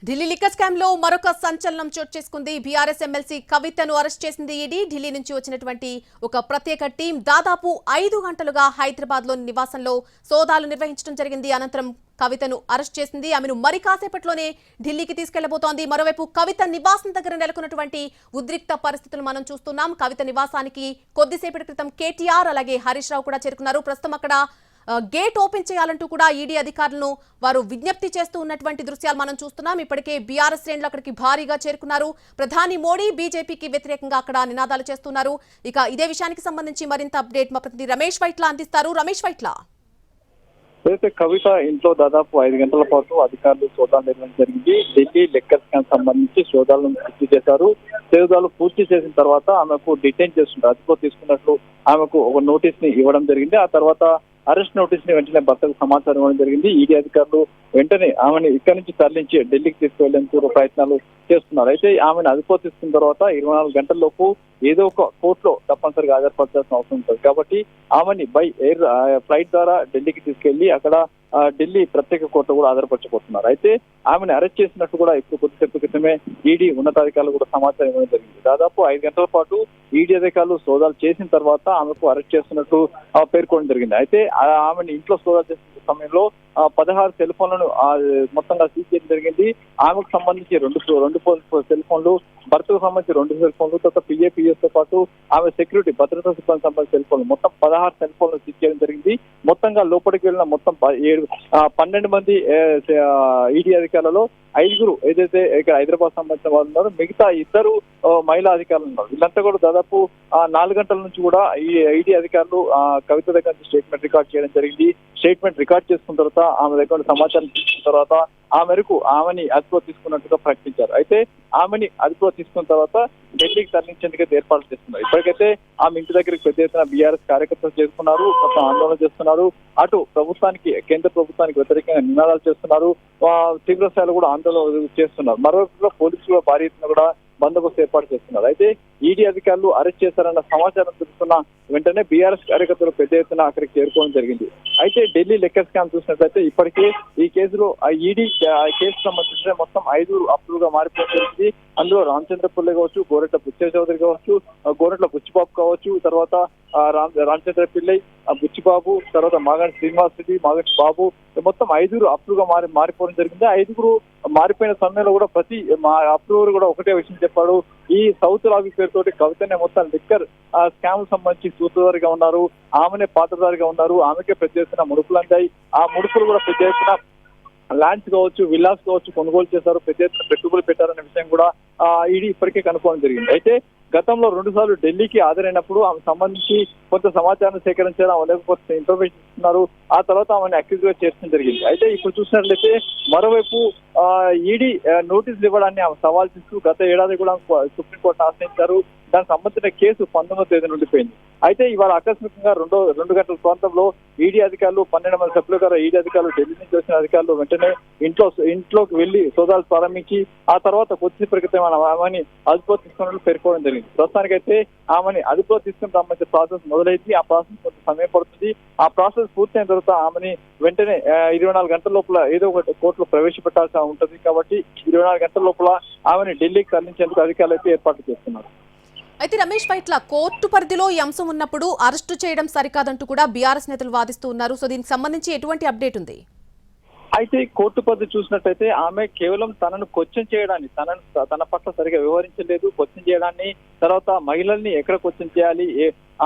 Delhi liquor scam లో మరొక సంచలనం చోటు చేసుకుంది. బీఆర్ఎస్ ఎమ్మెల్సీ కవితను అరెస్ట్ చేసింది ఈడీ. ఢిల్లీ నుంచి వచ్చినటువంటి ఒక ప్రత్యేక టీం దాదాపు 5 గంటలుగా హైదరాబాద్ లోని నివాసంలో సోదాలు నిర్వహించడం జరిగింది. అనంతరం కవితను అరెస్ట్ చేసింది. ఆమెను మరి కాసేపట్లోనే ఢిల్లీకి తీసుకెళ్లబోతోంది. మరోవైపు కవిత నివాసం దగ్గర నెలకొన్నటువంటి ఉద్రిక్త పరిస్థితులు మనం చూస్తున్నాం. కవిత నివాసానికి కొద్దిసేపటి క్రితం కేటీఆర్ అలాగే హరీష్ రావు కూడా చేరుకున్నారు. ప్రస్తుతం అక్కడ గేట్ ఓపెన్ చేయాలంటూ కూడా ఈడీ అధికారులను వారు విజ్ఞప్తి చేస్తూ ఉన్నటువంటి దృశ్యాలు మనం చూస్తున్నాం. ఇప్పటికే బీఆర్ఎస్ శ్రేణులు అక్కడికి భారీగా చేరుకున్నారు. ప్రధాని మోడీ బీజేపీకి వ్యతిరేకంగా అక్కడ నినాదాలు చేస్తున్నారు. ఇక ఇదే విషయానికి సంబంధించి మరింత అప్డేట్ మా ప్రతినిధి రమేష్ వైట్ల అందిస్తారు. రమేష్ వైట్ల, అయితే కవిత ఇంట్లో దాదాపు 5 గంటల పాటు అధికారులు సోదాలు నిర్వహించడం జరిగింది. ఢిల్లీ లిక్కర్ స్కామ్ సంబంధించి సోదాలను పూర్తి చేశారు. సోదాలు పూర్తి చేసిన తర్వాత ఆమెకు డిటైన్ చేస్తుంటారు. అదుపులో తీసుకున్నట్లు ఆమెకు ఒక నోటీస్ ని ఇవ్వడం జరిగింది. ఆ తర్వాత అరెస్ట్ నోటీస్ ని వెంటనే భర్తకు సమాచారం ఇవ్వడం జరిగింది. ఈడీ అధికారులు వెంటనే ఆమెను ఇక్కడి నుంచి తరలించి ఢిల్లీకి తీసుకువెళ్లేందుకు ప్రయత్నాలు చేస్తున్నారు. అయితే ఆమెను అదుపులో తీసుకున్న తర్వాత 24 గంటల్లోపు ఏదో ఒక కోర్టులో తప్పనిసరిగా హాజరుపరచాల్సిన అవసరం ఉంటుంది. కాబట్టి ఆమెని బై ఎయిర్ ఫ్లైట్ ద్వారా ఢిల్లీకి తీసుకెళ్లి అక్కడ ఢిల్లీ ప్రత్యేక కోర్టు కూడా ఆధారపరచబోతున్నారు. అయితే ఆమెను అరెస్ట్ చేసినట్టు కూడా ఇప్పుడు కొద్దిసేపు క్రితమే ఈడీ ఉన్నతాధికారులు కూడా సమాచారం ఇవ్వడం జరిగింది. దాదాపు 5 గంటల పాటు ఈడీ అధికారులు సోదాలు చేసిన తర్వాత ఆమెకు అరెస్ట్ చేస్తున్నట్టు పేర్కొనడం జరిగింది. అయితే ఆమెను ఇంట్లో సోదాలు చేసిన సమయంలో 16 సెల్ ఫోన్లను మొత్తంగా సీజ్ చేయడం జరిగింది. ఆమెకు సంబంధించి రెండు సెల్ ఫోన్లు, భర్తకు సంబంధించి 2 సెల్ ఫోన్లు, తర్వాత పిఎస్ తో పాటు ఆమె సెక్యూరిటీ భద్రతా సిబ్బంది సంబంధించిన సెల్ ఫోన్లు, మొత్తం 16 సెల్ ఫోన్లు సీజ్ చేయడం జరిగింది. మొత్తంగా లోపలికి వెళ్ళిన మొత్తం 12 మంది ఈడీ అధికారులలో 5 ఏదైతే ఇక్కడ హైదరాబాద్ సంబంధించిన వాళ్ళు ఉన్నారో, మిగతా 2 మహిళా అధికారులు ఉన్నారు. వీళ్ళంతా కూడా దాదాపు 4 గంటల నుంచి కూడా ఈ ఈడీ అధికారులు కవిత దగ్గర నుంచి స్టేట్మెంట్ రికార్డ్ చేయడం జరిగింది. స్టేట్మెంట్ రికార్డ్ చేసుకున్న తర్వాత ఆమె దగ్గర సమాచారం తీసుకున్న తర్వాత ఆ మేరకు ఆమెని అదుపులో తీసుకున్నట్టుగా ప్రకటించారు. అయితే ఆమెని అదుపులో తీసుకున్న తర్వాత ఢిల్లీకి తరలించేందుకు ఏర్పాట్లు చేస్తున్నారు. ఇప్పటికైతే ఆమె ఇంటి దగ్గరికి పెద్ద ఎత్తున బీఆర్ఎస్ కార్యకర్తలు చేస్తున్నారు, కొంత ఆందోళన చేస్తున్నారు. అటు ప్రభుత్వానికి, కేంద్ర ప్రభుత్వానికి వ్యతిరేకంగా నినాదాలు చేస్తున్నారు. తీవ్ర స్థాయిలో కూడా ఆందోళన చేస్తున్నారు. మరోవైపు పోలీసులు భారీ ఎత్తున కూడా బందోబస్తు ఏర్పాటు చేస్తున్నారు. అయితే ఈడీ అధికారులు అరెస్ట్ చేశారన్న సమాచారం తెలుసుకున్న వెంటనే బీఆర్ఎస్ కార్యకర్తలు పెద్ద ఎత్తున అక్కడికి చేరుకోవడం జరిగింది. అయితే ఢిల్లీ లిక్కర్ స్కామ్ చూసినట్లయితే ఇప్పటికే ఈ కేసులో ఈడీ కేసు సంబంధించిన మొత్తం 5 అప్పులుగా మారిపోవడం జరిగింది. అందులో రామచంద్ర పుల్లె కావచ్చు, గోరెట్ల బుచ్చయ్య చౌదరి కావచ్చు, గోరెట్ల బుచ్చిబాబు కావచ్చు, తర్వాత రామచంద్ర పిల్లై, బుచ్చిబాబు, తర్వాత మాగంటి శ్రీనివాస్ రెడ్డి, మాగంటి బాబు, మొత్తం 5 అప్పులుగా మారిపోవడం జరిగింది. 5 మారిపోయిన సమయంలో కూడా ప్రతి అప్రూవర్ కూడా ఒకటే విషయం చెప్పాడు. ఈ సౌత్ లాబీ పేరుతోటి కవితనే మొత్తం లిక్కర్ స్కామ్ సంబంధించి సూత్రధారిగా ఉన్నారు, ఆమెనే పాత్రధారిగా ఉన్నారు, ఆమెకే పెద్ద ఎత్తున ముడుపులు అందాయి. ఆ ముడుపులు కూడా పెద్ద ఎత్తున ల్యాండ్స్ కావచ్చు, విల్లాస్ కావచ్చు కొనుగోలు చేశారు, పెద్ద ఎత్తున పెట్టుబడులు పెట్టారనే విషయం కూడా ఈడీ ఇప్పటికే కనుక్కోవడం జరిగింది. అయితే గతంలో 2 సార్లు ఢిల్లీకి హాజరైనప్పుడు ఆమె సంబంధించి కొంత సమాచారం సేకరించడం, లేకపోతే ఇన్ఫర్మేషన్ ఇస్తున్నారు. ఆ తర్వాత ఆమెను అక్యూజ్ గా చేర్చడం జరిగింది. అయితే ఇప్పుడు చూసినట్లయితే మరోవైపు ఈడీ నోటీసులు ఇవ్వడాన్ని ఆమె సవాల్ చేస్తూ గత ఏడాది కూడా సుప్రీంకోర్టును ఆశ్రయించారు. దానికి సంబంధించిన కేసు 19వ తేదీ ఉండిపోయింది. అయితే ఇవాళ ఆకస్మికంగా 2 గంటల ప్రాంతంలో ఈడీ అధికారులు 12 మంది సభ్యులు గారు ఈడీ అధికారులు ఢిల్లీ నుంచి వచ్చిన అధికారులు వెంటనే ఇంట్లోకి వెళ్లి సోదాలు ప్రారంభించి ఆ తర్వాత కొద్దిసేపటి క్రితం ఆమెని అదుపులో తీసుకున్నట్లు పేర్కోవడం జరిగింది. ప్రస్తుతానికైతే ఆమెని అదుపులో తీసుకుని సంబంధించిన ప్రాసెస్ మొదలైంది. ఆ ప్రాసెస్ కొంత సమయం పడుతుంది. ఆ ప్రాసెస్ పూర్తయిన తర్వాత ఆమెని వెంటనే 24 గంటల లోపల ఏదో ఒక కోర్టులో ప్రవేశపెట్టాల్సి ఉంటుంది. కాబట్టి 24 గంటల లోపల ఆమెని ఢిల్లీకి తరలించేందుకు అధికారులు అయితే ఏర్పాట్లు చేస్తున్నారు. అయితే రమేష్ పైట్ల, కోర్టు పరిధిలో ఈ అంశం ఉన్నప్పుడు అరెస్టు చేయడం సరికాదంటూ కూడా బీఆర్ఎస్ నేతలు వాదిస్తూ ఉన్నారు. సో దీనికి సంబంధించి ఎటువంటి అప్డేట్ ఉంది? అయితే కోర్టు పద్ధతి చూసినట్టయితే ఆమె కేవలం తనను క్వశ్చన్ చేయడాన్ని, తన పట్ల సరిగా వివరించలేదు, క్వశ్చన్ చేయడాన్ని, తర్వాత మహిళల్ని ఎక్కడ క్వశ్చన్ చేయాలి,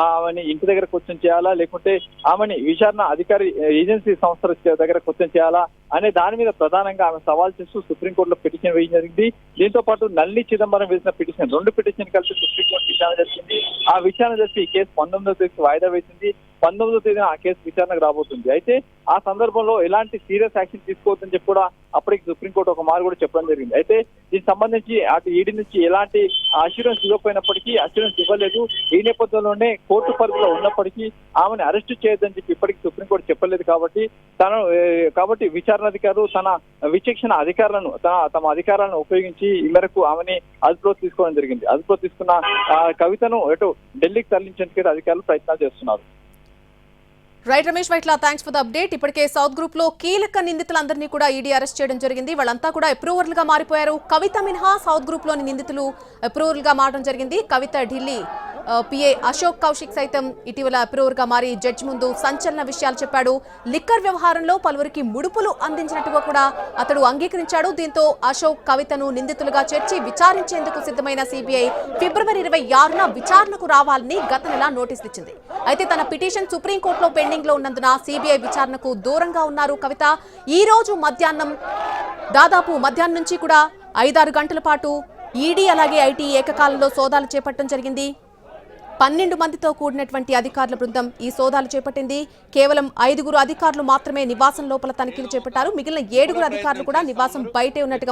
ఆమెని ఇంటి దగ్గర క్వశ్చన్ చేయాలా, లేకుంటే ఆమెని విచారణ అధికారి ఏజెన్సీ సంస్థల దగ్గర క్వశ్చన్ చేయాలా అనే దాని మీద ప్రధానంగా ఆమె సవాల్ చేస్తూ సుప్రీంకోర్టులో పిటిషన్ వేయడం జరిగింది. దీంతో పాటు నల్లి చిదంబరం వేసిన పిటిషన్, 2 పిటిషన్ కలిసి సుప్రీంకోర్టు విచారణ జరిగింది. ఆ విచారణ చేసి ఈ కేసు 19వ తేదీకి వాయిదా వేసింది. 19వ తేదీన ఆ కేసు విచారణకు రాబోతుంది. అయితే ఆ సందర్భంలో ఎలాంటి సీరియస్ యాక్షన్ తీసుకోవద్దని చెప్పి కూడా అప్పటికి సుప్రీంకోర్టు ఒక మారు కూడా చెప్పడం జరిగింది. అయితే దీనికి సంబంధించి అటు ఈడీ నుంచి ఎలాంటి అష్యూరెన్స్ ఇవ్వకపోయినప్పటికీ, అష్యూరెన్స్ ఇవ్వలేదు. ఈ నేపథ్యంలోనే కోర్టు పరిధిలో ఉన్నప్పటికీ ఆమెను అరెస్టు చేయొద్దని చెప్పి ఇప్పటికీ సుప్రీంకోర్టు చెప్పలేదు. కాబట్టి విచారణాధికారులు తన విచక్షణ అధికారులను తమ అధికారాలను ఉపయోగించి ఈ మేరకు ఆమెని అదుపులో తీసుకోవడం జరిగింది. అదుపులో తీసుకున్న కవితను ఎటు ఢిల్లీకి తరలించేందుకు అధికారులు ప్రయత్నాలు చేస్తున్నారు. Right Ramesh Vaitla, thanks for the update. ఇప్పటికే సౌత్ గ్రూప్ లో కీలక నిందితులందరినీ కూడా ఈడీ అరెస్ట్ చేయడం జరిగింది. వాళ్ళంతా కూడా అప్రూవర్లు గా మారిపోయారు. కవిత మినహా సౌత్ గ్రూప్ లోని నిందితులు అప్రూవల్ గా మారడం జరిగింది. కవిత ఢిల్లీ పిఏ అశోక్ కౌశిక్ సైతం ఇటీవల అప్రూవర్ గా మారి జడ్జి ముందు సంచలన విషయాలు చెప్పాడు. లిక్కర్ వ్యవహారంలో పలువురికి ముడుపులు అందించినట్టుగా కూడా అతడు అంగీకరించాడు. దీంతో అశోక్, కవితను నిందితులుగా చేర్చి విచారించేందుకు సిద్ధమైన సిబిఐ ఫిబ్రవరి 26న విచారణకు రావాలని గత నెల నోటీసులు ఇచ్చింది. అయితే తన పిటిషన్ సుప్రీంకోర్టులో పెండింగ్ లో ఉన్నందున సిబిఐ విచారణకు దూరంగా ఉన్నారు కవిత. ఈ రోజు దాదాపు మధ్యాహ్నం నుంచి కూడా 5-6 గంటల పాటు ఈడీ అలాగే ఐటీ ఏకకాలంలో సోదాలు చేపట్టడం జరిగింది. 12 మందితో కూడినటువంటి అధికారుల బృందం ఈ సోదాలు చేపట్టింది. కేవలం 5 అధికారులు మాత్రమే నివాసం లోపల తనిఖీలు చేపట్టారు. మిగిలిన 7 అధికారులు కూడా నివాసం బయటే ఉన్నట్టుగా